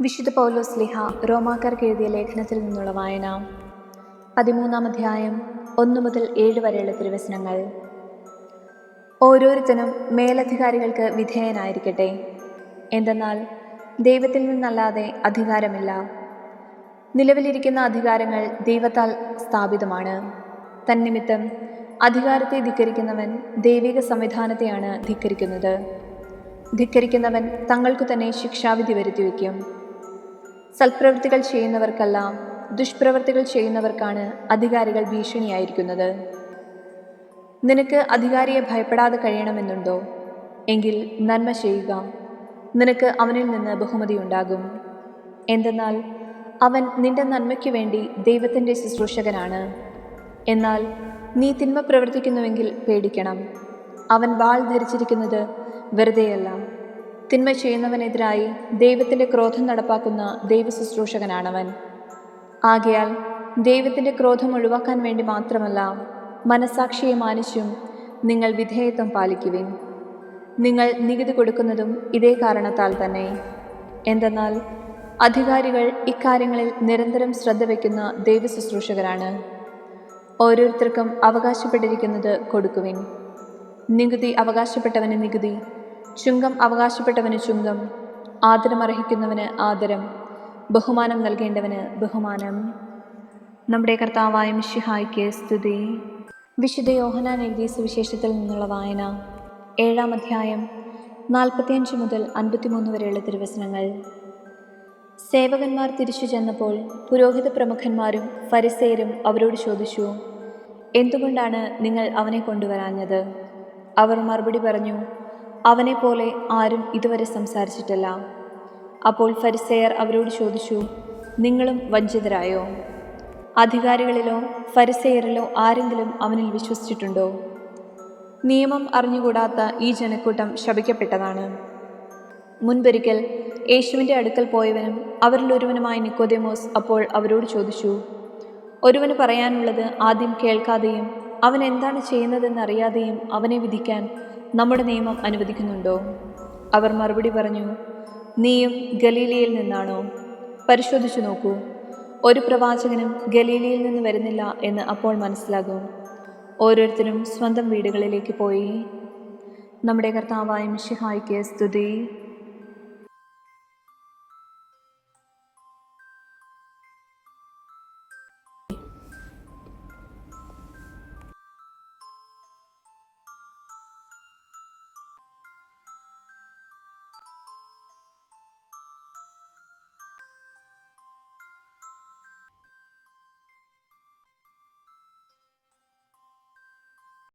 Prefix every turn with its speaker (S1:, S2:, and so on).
S1: വിശുദ്ധ പൗലോസ് ശ്ലീഹ റോമാക്കാർക്ക് എഴുതിയ ലേഖനത്തിൽ നിന്നുള്ള വായന 13-ാം അധ്യായം 1 മുതൽ 7 വരെയുള്ള തിരുവചനങ്ങൾ. ഓരോരുത്തരും മേലധികാരികൾക്ക് വിധേയനായിരിക്കട്ടെ. എന്തെന്നാൽ ദൈവത്തിൽ നിന്നല്ലാതെ അധികാരമില്ല. നിലവിലിരിക്കുന്ന അധികാരങ്ങൾ ദൈവത്താൽ സ്ഥാപിതമാണ്. തന്നിമിത്തം അധികാരത്തെ ധിക്കരിക്കുന്നവൻ ദൈവിക സംവിധാനത്തെയാണ് ധിക്കരിക്കുന്നത്. ധിക്കരിക്കുന്നവൻ തങ്ങൾക്കു തന്നെ ശിക്ഷാവിധി വരുത്തിവെക്കും. സൽപ്രവൃത്തികൾ ചെയ്യുന്നവർക്കല്ല, ദുഷ്പ്രവൃത്തികൾ ചെയ്യുന്നവർക്കാണ് അധികാരികൾ ഭീഷണിയായിരിക്കുന്നത്. നിനക്ക് അധികാരിയെ ഭയപ്പെടാതെ കഴിയണമെന്നുണ്ടോ? എങ്കിൽ നന്മ ചെയ്യുക, നിനക്ക് അവനിൽ നിന്ന് ബഹുമതി ഉണ്ടാകും. എന്തെന്നാൽ അവൻ നിന്റെ നന്മയ്ക്കു വേണ്ടി ദൈവത്തിൻ്റെ ശുശ്രൂഷകനാണ്. എന്നാൽ നീ തിന്മ പ്രവർത്തിക്കുന്നുവെങ്കിൽ പേടിക്കണം. അവൻ വാൾ ധരിച്ചിരിക്കുന്നത് വെറുതെയല്ല. തിന്മ ചെയ്യുന്നവനെതിരായി ദൈവത്തിൻ്റെ ക്രോധം നടപ്പാക്കുന്ന ദൈവശുശ്രൂഷകനാണവൻ. ആകയാൽ ദൈവത്തിൻ്റെ ക്രോധം ഒഴിവാക്കാൻ വേണ്ടി മാത്രമല്ല, മനസാക്ഷിയെ മാനിച്ചും നിങ്ങൾ വിധേയത്വം പാലിക്കുവിൻ. നിങ്ങൾ നികുതി കൊടുക്കുന്നതും ഇതേ കാരണത്താൽ തന്നെ. എന്തെന്നാൽ അധികാരികൾ ഇക്കാര്യങ്ങളിൽ നിരന്തരം ശ്രദ്ധ വയ്ക്കുന്ന ദൈവശുശ്രൂഷകരാണ്. ഓരോരുത്തർക്കും അവകാശപ്പെട്ടിരിക്കുന്നത് കൊടുക്കുവിൻ. നികുതി അവകാശപ്പെട്ടവന് നികുതി, ചുങ്കം അവകാശപ്പെട്ടവന് ചുങ്കം, ആദരമർഹിക്കുന്നവന് ആദരം, ബഹുമാനം നൽകേണ്ടവന് ബഹുമാനം. നമ്മുടെ കർത്താവായ മിശിഹായ്ക്ക് സ്തുതി. വിശുദ്ധ യോഹന്നാൻ എഴുതിയ സുവിശേഷത്തിൽ നിന്നുള്ള വായന 7-ാം അധ്യായം 45 മുതൽ 53 വരെയുള്ള തിരുവചനങ്ങൾ. സേവകന്മാർ തിരിച്ചു ചെന്നപ്പോൾ പുരോഹിത പ്രമുഖന്മാരും ഫരിസേയരും അവരോട് ചോദിച്ചു, എന്തുകൊണ്ടാണ് നിങ്ങൾ അവനെ കൊണ്ടുവരാഞ്ഞത്? അവർ മറുപടി പറഞ്ഞു, അവനെപ്പോലെ ആരും ഇതുവരെ സംസാരിച്ചിട്ടില്ല. അപ്പോൾ ഫരിസേയർ അവരോട് ചോദിച്ചു, നിങ്ങളും വഞ്ചിതരായോ? അധികാരികളിലോ ഫരിസേയരിലോ ആരെങ്കിലും അവനിൽ വിശ്വസിച്ചിട്ടുണ്ടോ? നിയമം അറിഞ്ഞുകൂടാത്ത ഈ ജനക്കൂട്ടം ശപിക്കപ്പെട്ടതാണ്. മുൻപൊരിക്കൽ യേശുവിൻ്റെ അടുക്കൽ പോയവനും അവരിൽ ഒരുവനുമായ നിക്കോദേമോസ് അപ്പോൾ അവരോട് ചോദിച്ചു, ഒരുവന് പറയാനുള്ളത് ആദ്യം കേൾക്കാതെയും അവൻ എന്താണ് ചെയ്യുന്നതെന്നറിയാതെയും അവനെ വിധിക്കാൻ നമ്മുടെ നിയമം അനുവദിക്കുന്നുണ്ടോ? അവർ മറുപടി പറഞ്ഞു, നീയും ഗലീലയിൽ നിന്നാണോ? പരിശോധിച്ചു നോക്കൂ, ഒരു പ്രവാചകനും ഗലീലയിൽ നിന്ന് വരുന്നില്ല എന്ന് അപ്പോൾ മനസ്സിലാകും. ഓരോരുത്തരും സ്വന്തം വീടുകളിലേക്ക് പോയി. നമ്മുടെ കർത്താവായ മിശിഹായ്ക്ക് സ്തുതി.